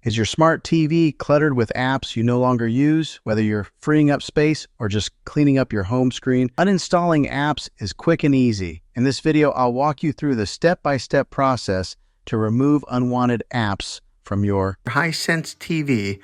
Is your smart TV cluttered with apps you no longer use, whether you're freeing up space or just cleaning up your home screen? Uninstalling apps is quick and easy. In this video, I'll walk you through the step-by-step process to remove unwanted apps from your Hisense TV.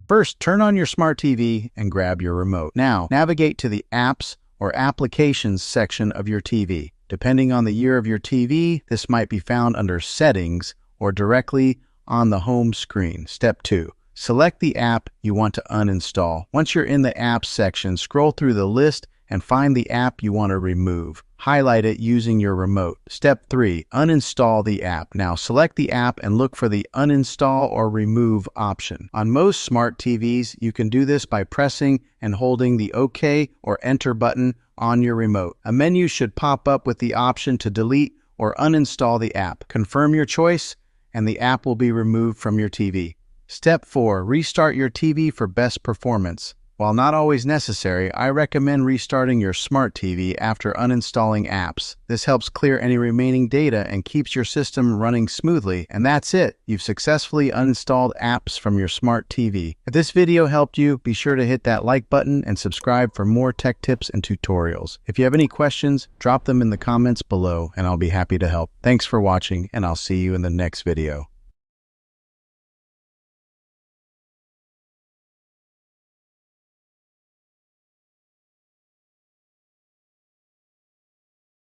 First, turn on your smart TV and grab your remote. Now, navigate to the Apps or Applications section of your TV. Depending on the year of your TV, this might be found under Settings or directly on the home screen. Step 2. Select the app you want to uninstall. Once you're in the Apps section, scroll through the list and find the app you want to remove. Highlight it using your remote. Step 3. Uninstall the app. Now select the app and look for the Uninstall or Remove option. On most smart TVs, you can do this by pressing and holding the OK or Enter button on your remote. A menu should pop up with the option to delete or uninstall the app. Confirm your choice and the app will be removed from your TV. Step 4. Restart your TV for best performance. While not always necessary, I recommend restarting your smart TV after uninstalling apps. This helps clear any remaining data and keeps your system running smoothly. And that's it. You've successfully uninstalled apps from your smart TV. If this video helped you, be sure to hit that like button and subscribe for more tech tips and tutorials. If you have any questions, drop them in the comments below and I'll be happy to help. Thanks for watching and I'll see you in the next video.